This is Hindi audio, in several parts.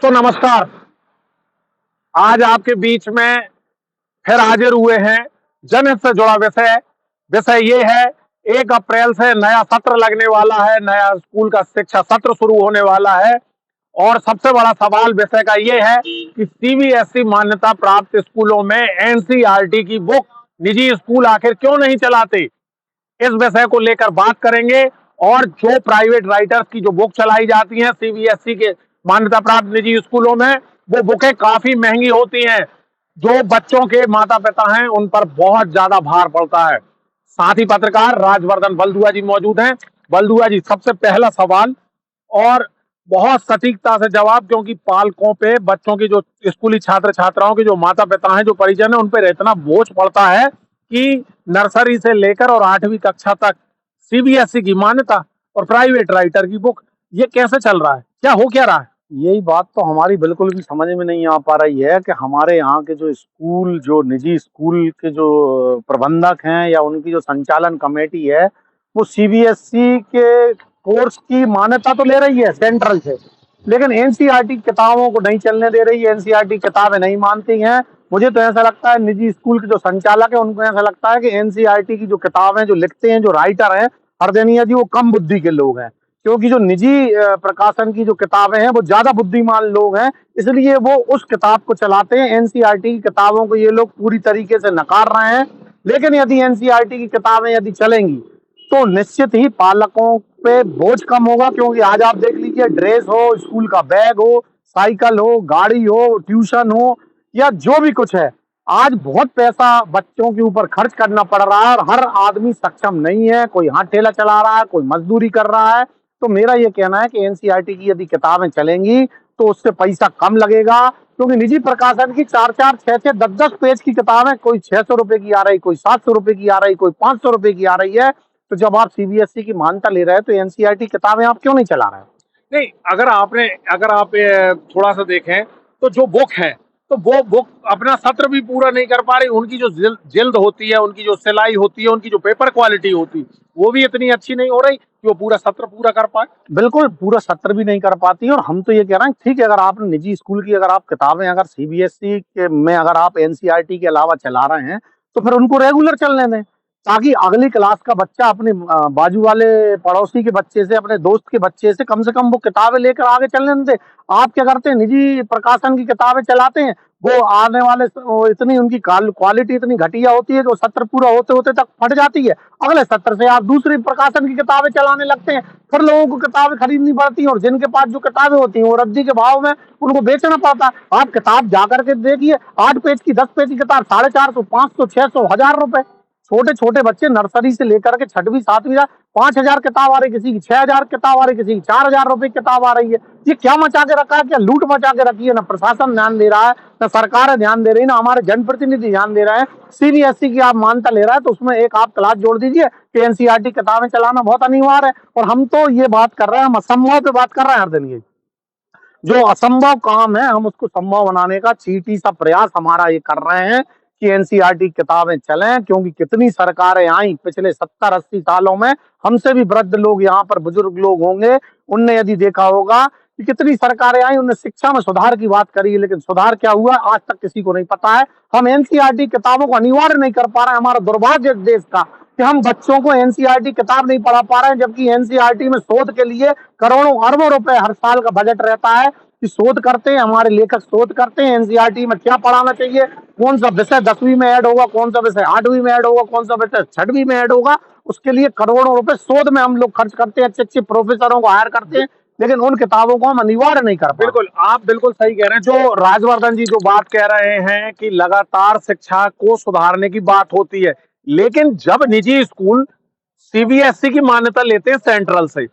तो नमस्कार। आज आपके बीच में फिर हाजिर हुए हैं जनहित से जुड़ा विषय। विषय ये है, 1 अप्रैल से नया सत्र लगने वाला है, नया स्कूल का शिक्षा सत्र शुरू होने वाला है। और सबसे बड़ा सवाल विषय का ये है कि सीबीएसई मान्यता प्राप्त स्कूलों में एनसीईआरटी की बुक निजी स्कूल आखिर क्यों नहीं चलाते। इस विषय को लेकर बात करेंगे। और जो प्राइवेट राइटर्स की जो बुक चलाई जाती हैं सीबीएसई के मान्यता प्राप्त निजी स्कूलों में, वो बुकें काफी महंगी होती हैं। जो बच्चों के माता पिता हैं उन पर बहुत ज्यादा भार पड़ता है। साथ ही पत्रकार राजवर्धन बलदुआ जी मौजूद हैं। बलदुआ जी, सबसे पहला सवाल, और बहुत सटीकता से जवाब, क्योंकि पालकों पे, बच्चों की जो स्कूली छात्र छात्राओं के जो माता पिता हैं, जो परिजन है, उन पर इतना बोझ पड़ता है कि नर्सरी से लेकर और 8वीं कक्षा तक सीबीएसई की मान्यता और प्राइवेट राइटर की बुक, ये कैसे चल रहा है, क्या हो क्या रहा है। यही बात तो हमारी बिल्कुल भी समझ में नहीं आ पा रही है कि हमारे यहाँ के जो स्कूल, जो निजी स्कूल के जो प्रबंधक हैं या उनकी जो संचालन कमेटी है, वो सीबीएसई के कोर्स की मान्यता तो ले रही है सेंट्रल से, लेकिन एनसीईआरटी किताबों को नहीं चलने दे रही है। एनसीईआरटी किताबें नहीं मानती हैं। मुझे तो ऐसा लगता है निजी स्कूल के जो संचालक है उनको ऐसा लगता है कि एनसीईआरटी की जो किताबें जो लिखते हैं, जो राइटर हैं हरदेनिया जी, वो कम बुद्धि के लोग हैं, क्योंकि जो निजी प्रकाशन की जो किताबें हैं वो ज्यादा बुद्धिमान लोग हैं, इसलिए वो उस किताब को चलाते हैं। एनसीईआरटी की किताबों को ये लोग पूरी तरीके से नकार रहे हैं। लेकिन यदि एनसीईआरटी की किताबें यदि चलेंगी तो निश्चित ही पालकों पे बोझ कम होगा, क्योंकि आज आप देख लीजिए, ड्रेस हो, स्कूल का बैग हो, साइकिल हो, गाड़ी हो, ट्यूशन हो, या जो भी कुछ है, आज बहुत पैसा बच्चों के ऊपर खर्च करना पड़ रहा है और हर आदमी सक्षम नहीं है। कोई हाथ ठेला चला रहा है, कोई मजदूरी कर रहा है। तो मेरा ये कहना है कि एनसीईआरटी की यदि किताबें चलेंगी तो उससे पैसा कम लगेगा, क्योंकि निजी प्रकाशन की 4-4, 6-6, 10-10 पेज की किताबें कोई 600 रुपए की आ रही, कोई 700 रुपए की आ रही, कोई 500 रुपए की आ रही है। तो जब आप सीबीएसई की मान्यता ले रहे हैं तो एनसीईआरटी किताबें आप क्यों नहीं चला रहे हैं? नहीं, अगर आप थोड़ा सा देखें तो जो बुक है, तो वो बुक अपना सत्र भी पूरा नहीं कर पा रही। उनकी जो जिल्द होती है, उनकी जो सिलाई होती है, उनकी जो पेपर क्वालिटी होती है, वो भी इतनी अच्छी नहीं हो रही कि वो पूरा सत्र पूरा कर पाए। बिल्कुल पूरा सत्र भी नहीं कर पाती। और हम तो ये कह रहे हैं, ठीक है, अगर आपने निजी स्कूल की अगर आप किताबें अगर सीबीएसई के में अगर आप एनसीईआरटी के अलावा चला रहे हैं तो फिर उनको रेगुलर चलने दें, ताकि अगली क्लास का बच्चा अपने बाजू वाले पड़ोसी के बच्चे से, अपने दोस्त के बच्चे से कम वो किताबें लेकर आगे चलने दे। आप क्या करते हैं, निजी प्रकाशन की किताबें चलाते हैं, वो आने वाले वो इतनी उनकी क्वालिटी इतनी घटिया होती है कि सत्र पूरा होते होते तक फट जाती है। अगले सत्र से आप दूसरी प्रकाशन की किताबें चलाने लगते हैं, फिर लोगों को किताबें खरीदनी पड़ती हैं, और जिनके पास जो किताबें होती हैं वो रद्दी के भाव में उनको बेचना पड़ता है। आप किताब जाकर के देखिए, 8 पेज की, 10 पेज की किताब 450, 500, 600, 1000 रुपए। छोटे छोटे बच्चे नर्सरी से लेकर के 6वीं 7वीं 5,000 किताब आ रही, किसी की 6,000 किताब आ रही, किसी की 4,000 रुपए की किताब आ रही है। ये क्या मचा के रखा है, क्या लूट मचा के रखी है। ना प्रशासन ध्यान दे रहा है, ना सरकार ध्यान दे रही है, ना हमारे जनप्रतिनिधि ध्यान दे रहे हैं। सीबीएसई की आप मान्यता ले रहा है तो उसमें एक आप क्लास जोड़ दीजिए कि एनसीईआरटी किताबें चलाना बहुत अनिवार्य है। और हम तो ये बात कर रहे हैं, हम असंभव पे बात कर रहे हैं हर दिन। ये जो असंभव काम है हम उसको संभव बनाने का चीटी सा प्रयास हमारा ये कर रहे हैं कि एनसीईआरटी किताबें चलें, क्योंकि कितनी सरकारें आई पिछले 70-80 सालों में। हमसे भी वृद्ध लोग यहाँ पर, बुजुर्ग लोग होंगे, उनने यदि देखा होगा कि कितनी सरकारें आई, उन्होंने शिक्षा में सुधार की बात करी, लेकिन सुधार क्या हुआ आज तक किसी को नहीं पता है। हम एनसीईआरटी किताबों को अनिवार्य नहीं कर पा रहे हैं। हमारा दुर्भाग्य इस देश का कि हम बच्चों को एनसीईआरटी किताब नहीं पढ़ा पा रहे हैं, जबकि एनसीईआरटी में शोध के लिए करोड़ों अरबों रुपए हर साल का बजट रहता है कि शोध करते हैं, हमारे लेखक शोध करते हैं एनसीईआरटी में क्या पढ़ाना चाहिए, कौन सा विषय 10वीं में ऐड होगा, कौन सा विषय 8वीं में ऐड होगा, कौन सा विषय 6वीं में ऐड होगा। उसके लिए करोड़ों रुपए शोध में हम लोग खर्च करते हैं, अच्छे अच्छे प्रोफेसरों को हायर करते हैं, लेकिन उन किताबों को हम अनिवार्य नहीं कर पाते। बिल्कुल, आप बिल्कुल सही कह रहे हैं। जो राजवर्धन जी जो बात कह रहे हैं कि लगातार शिक्षा को सुधारने की बात होती है, लेकिन जब निजी स्कूल सीबीएसई की मान्यता लेते हैं सेंट्रल से,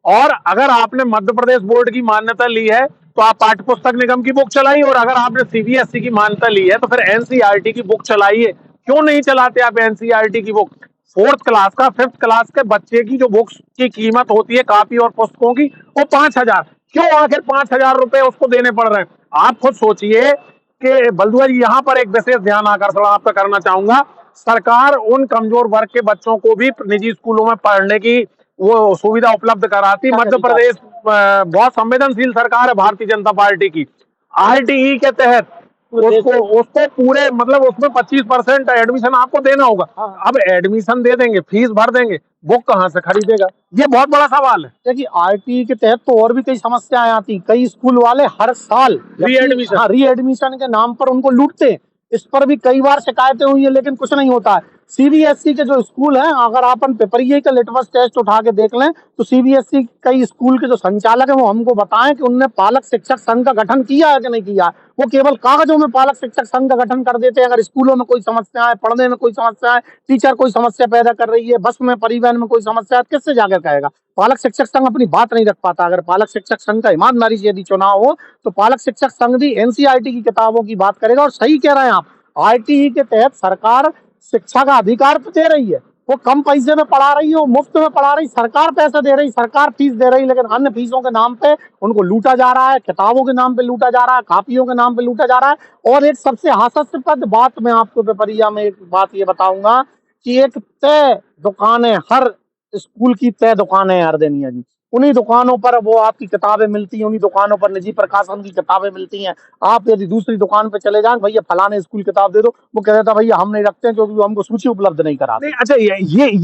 और अगर आपने मध्य प्रदेश बोर्ड की मान्यता ली है तो आप पाठ्य पुस्तक निगम की बुक चलाइए, और अगर आपने सीबीएसई की मान्यता ली है तो फिर एनसीईआरटी की बुक चलाइए। क्यों नहीं चलाते आप एनसीईआरटी की बुक। 4th क्लास का, 5th क्लास के बच्चे की जो बुक्स की कीमत होती है कापी और पुस्तकों की, वो 5,000, क्यों आखिर 5,000 रुपए उसको देने पड़ रहे हैं। आप खुद सोचिए कि बलदुआ जी, यहाँ पर एक विशेष ध्यान आकर्षण आपका करना चाहूंगा। सरकार उन कमजोर वर्ग के बच्चों को भी निजी स्कूलों में पढ़ने की वो सुविधा उपलब्ध कराती। मध्य प्रदेश बहुत संवेदनशील सरकार है भारतीय जनता पार्टी की। आरटीई के तहत उसको उसको पूरे मतलब उसमें 25% एडमिशन आपको देना होगा। हाँ। अब एडमिशन दे देंगे, फीस भर देंगे, बुक कहाँ से खरीदेगा? ये बहुत बड़ा सवाल है। देखिए आरटीई के तहत तो और भी कई समस्याएं आती हैं। कई स्कूल वाले हर साल री-एडमिशन। हाँ, री-एडमिशन के नाम पर उनको लूटते हैं। इस पर भी कई बार शिकायतें हुई है, लेकिन कुछ नहीं होता है। सीबीएसई के जो स्कूल हैं, अगर अपन पेपरिया का लिटमस टेस्ट उठा के देख लें, तो सीबीएसई कई स्कूल के जो संचालक हैं वो हमको बताएं कि उनने पालक शिक्षक संघ का गठन किया है कि नहीं किया है। वो केवल कागजों में पालक शिक्षक संघ का गठन कर देते हैं। अगर स्कूलों में कोई समस्या है, पढ़ने में कोई समस्या है, टीचर कोई समस्या पैदा कर रही है, बस में परिवहन में कोई समस्या है, किससे जाकर कहेगा? पालक शिक्षक संघ अपनी बात नहीं रख पाता। अगर पालक शिक्षक संघ का ईमानदारी से यदि चुनाव हो, तो पालक शिक्षक संघ भी एनसीईआरटी की किताबों की बात करेगा। और सही कह रहे हैं आप, आरटीई के तहत सरकार शिक्षा का अधिकार तो दे रही है, वो कम पैसे में पढ़ा रही है, वो मुफ्त में पढ़ा रही, सरकार पैसे दे रही, सरकार फीस दे रही, लेकिन अन्य फीसों के नाम पे उनको लूटा जा रहा है, किताबों के नाम पे लूटा जा रहा है, कॉपियों के नाम पे लूटा जा रहा है। और एक सबसे हास्यास्पद बात मैं आपको पेपरिया में एक बात ये बताऊंगा कि एक तय दुकानें, हर स्कूल की तय दुकानें हैं अर्देनिया जी। उन्हीं दुकानों पर वो आपकी किताबें मिलती हैं, उन्हीं दुकानों पर निजी प्रकाशन की किताबें मिलती हैं। आप यदि दूसरी दुकान पे चले जाएं, भैया फलाने स्कूल किताब दे दो, वो कह देता भैया हम नहीं रखते हैं क्योंकि वो हमको सूची उपलब्ध नहीं कराते। नहीं, अच्छा,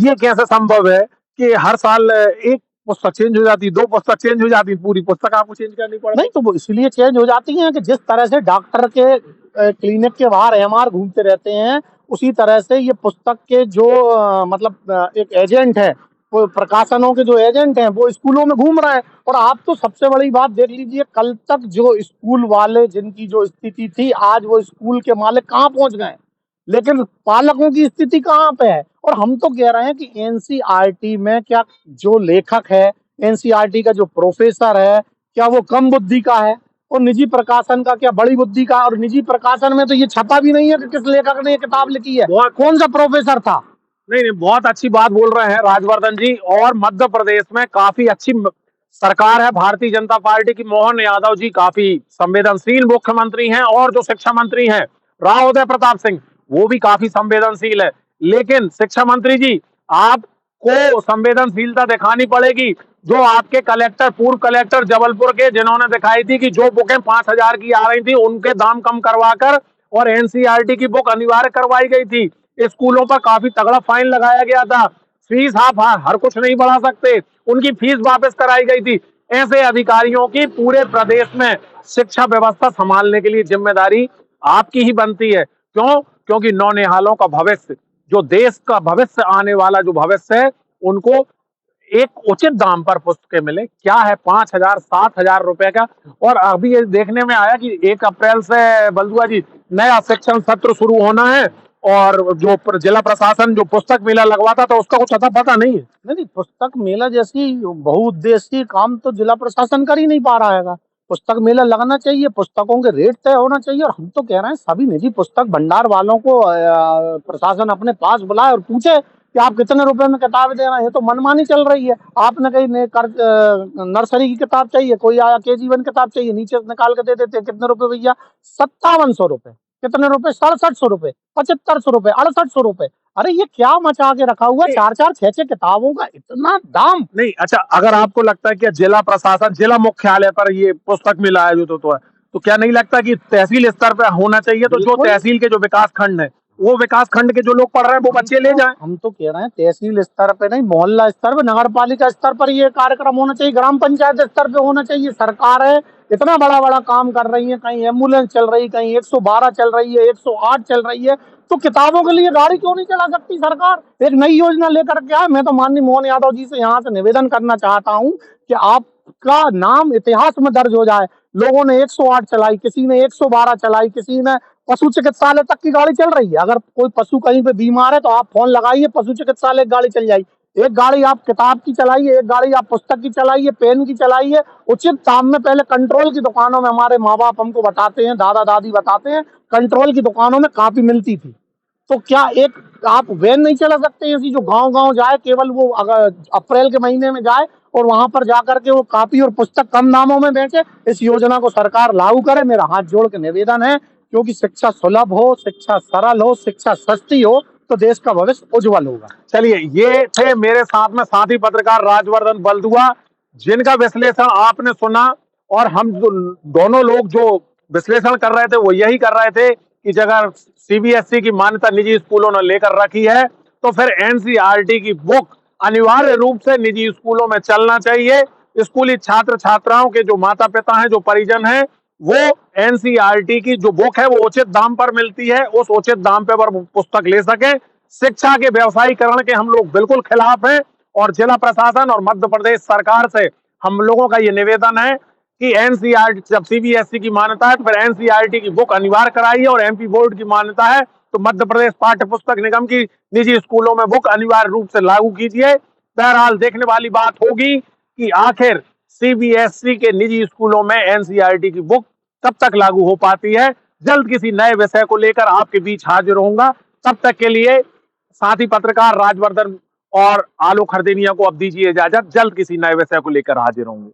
ये कैसे संभव है कि हर साल एक पुस्तक चेंज हो जाती है, 2 पुस्तक चेंज हो जाती है, पूरी पुस्तक आपको चेंज करनी पड़ती है? नहीं, तो वो इसलिए चेंज हो जाती हैं कि जिस तरह से डॉक्टर के क्लिनिक के बाहर एमआर घूमते रहते हैं, उसी तरह से ये पुस्तक के जो मतलब एक एजेंट है, वो प्रकाशनों के जो एजेंट हैं, वो स्कूलों में घूम रहे हैं। और आप तो सबसे बड़ी बात देख लीजिए, कल तक जो स्कूल वाले जिनकी जो स्थिति थी, आज वो स्कूल के मालिक कहाँ पहुंच गए, लेकिन पालकों की स्थिति कहाँ पे है। और हम तो कह रहे हैं कि एनसीईआरटी में क्या जो लेखक है, एनसीईआरटी का जो प्रोफेसर है, क्या वो कम बुद्धि का है, और निजी प्रकाशन का क्या बड़ी बुद्धि का? और निजी प्रकाशन में तो ये छपा भी नहीं है कि किस लेखक ने ये किताब लिखी है, कौन सा प्रोफेसर था। नहीं, बहुत अच्छी बात बोल रहे हैं राजवर्धन जी। और मध्य प्रदेश में काफी अच्छी सरकार है भारतीय जनता पार्टी की। मोहन यादव जी काफी संवेदनशील मुख्यमंत्री हैं, और जो शिक्षा मंत्री हैं राव उदय प्रताप सिंह, वो भी काफी संवेदनशील है। लेकिन शिक्षा मंत्री जी, आपको संवेदनशीलता दिखानी पड़ेगी। जो आपके कलेक्टर, पूर्व कलेक्टर जबलपुर के, जिन्होंने दिखाई थी कि जो बुकें 5,000 की आ रही थी, उनके दाम कम करवाकर और एनसीईआरटी की बुक अनिवार्य करवाई गई थी। स्कूलों पर काफी तगड़ा फाइन लगाया गया था। फीस आप हर कुछ नहीं बढ़ा सकते, उनकी फीस वापस कराई गई थी। ऐसे अधिकारियों की पूरे प्रदेश में शिक्षा व्यवस्था संभालने के लिए जिम्मेदारी आपकी ही बनती है। क्यों? क्योंकि नौनिहालों का भविष्य, जो देश का भविष्य, आने वाला जो भविष्य है, उनको एक उचित दाम पर पुस्तकें मिले। क्या है 5,000 7,000 रुपए का? और अभी ये देखने में आया कि 1 अप्रैल से बलदुआ जी नया शिक्षण सत्र शुरू होना है, और जो जिला प्रशासन जो पुस्तक मेला लगवाता था उसका कुछ अता पता नहीं है। नहीं, पुस्तक मेला जैसी बहुउद्देशीय काम तो जिला प्रशासन कर ही नहीं पा रहा है। पुस्तक मेला लगना चाहिए, पुस्तकों के रेट तय होना चाहिए। और हम तो कह रहे हैं सभी निजी पुस्तक भंडार वालों को प्रशासन अपने पास बुलाए और पूछे कि आप कितने रुपए में किताबें दे रहे हैं। ये तो मनमानी चल रही है। आपने कहीं नर्सरी की किताब चाहिए, कोई आया KG1 किताब चाहिए, नीचे से निकाल के दे देते हैं। कितने रुपए भैया? 5700 रुपए। कितने रुपए? 6700 रुपए, 7500 रुपए, 6800 रुपए। अरे ये क्या मचा के रखा हुआ? 4-4, 6-6 किताबों का इतना दाम। नहीं, अच्छा, अगर आपको लगता है कि जिला प्रशासन, जिला मुख्यालय पर ये पुस्तक मिला है तो क्या नहीं लगता कि तहसील स्तर पर होना चाहिए? तो जो तहसील के जो विकास खंड है, वो विकास खंड के जो लोग पढ़ रहे हैं वो बच्चे ले जाएं। हम तो कह रहे हैं तहसील स्तर पे नहीं, मोहल्ला स्तर पे, नगर पालिका स्तर पर ये कार्यक्रम होना चाहिए, ग्राम पंचायत स्तर पे होना चाहिए। सरकार है इतना बड़ा बड़ा काम कर रही है, कहीं एम्बुलेंस चल रही, कहीं 112 चल रही है, 108 चल रही है, तो किताबों के लिए गाड़ी क्यों नहीं चला सकती सरकार? एक नई योजना लेकर के आए। मैं तो माननीय मोहन यादव जी से यहाँ से निवेदन करना चाहता हूँ कि आपका नाम इतिहास में दर्ज हो जाए। लोगों ने 108 चलाई, किसी ने 112 चलाई, किसी ने पशु चिकित्सालय तक की गाड़ी चल रही है। अगर कोई पशु कहीं पे बीमार है तो आप फोन लगाइए, पशु चिकित्सालय गाड़ी चल जाएगी। एक गाड़ी आप किताब की चलाइए, एक गाड़ी आप पुस्तक की चलाइए, पेन की चलाइए, उचित दाम में। पहले कंट्रोल की दुकानों में हमारे माँ बाप हमको बताते हैं, दादा दादी बताते हैं, कंट्रोल की दुकानों में कापी मिलती थी। तो क्या एक आप वैन नहीं चला सकते ऐसी जो गांव गांव जाए, केवल वो अगर अप्रैल के महीने में जाए और वहां पर जाकर के वो कापी और पुस्तक कम दामों में बेचे? इस योजना को सरकार लागू करे, मेरा हाथ जोड़ के निवेदन है। क्योंकि शिक्षा सुलभ हो, शिक्षा सरल हो, शिक्षा सस्ती हो, तो देश का भविष्य उज्जवल होगा। चलिए, ये थे मेरे साथ में साथी पत्रकार राजवर्धन बलदुआ, जिनका विश्लेषण आपने सुना, और हम दोनों लोग जो विश्लेषण कर रहे थे वो यही कर रहे थे कि अगर सीबीएसई की मान्यता निजी स्कूलों ने लेकर रखी है तो फिर एनसीईआरटी की बुक अनिवार्य रूप से निजी स्कूलों में चलना चाहिए। स्कूली छात्र छात्राओं के जो माता पिता हैं, जो परिजन हैं, वो एनसीईआरटी की जो बुक है वो उचित दाम पर मिलती है, उस उचित दाम पे पर पुस्तक ले सके। शिक्षा के व्यवसायीकरण के हम लोग बिल्कुल खिलाफ हैं, और जिला प्रशासन और मध्य प्रदेश सरकार से हम लोगों का ये निवेदन है कि एनसीईआरटी, जब सीबीएसई की मान्यता है तो फिर एनसीईआरटी की बुक अनिवार्य कराइए, और एमपी बोर्ड की मान्यता है तो मध्य प्रदेश पाठ्य पुस्तक निगम की निजी स्कूलों में बुक अनिवार्य रूप से लागू कीजिए। बहरहाल देखने वाली बात होगी कि आखिर सीबीएसई के निजी स्कूलों में एनसीईआरटी की बुक कब तक लागू हो पाती है। जल्द किसी नए विषय को लेकर आपके बीच हाजिर होऊंगा। तब तक के लिए साथी पत्रकार राजवर्धन और आलोक हरदेनिया को अब दीजिए इजाजत। जल्द किसी नए विषय को लेकर हाजिर होंगे।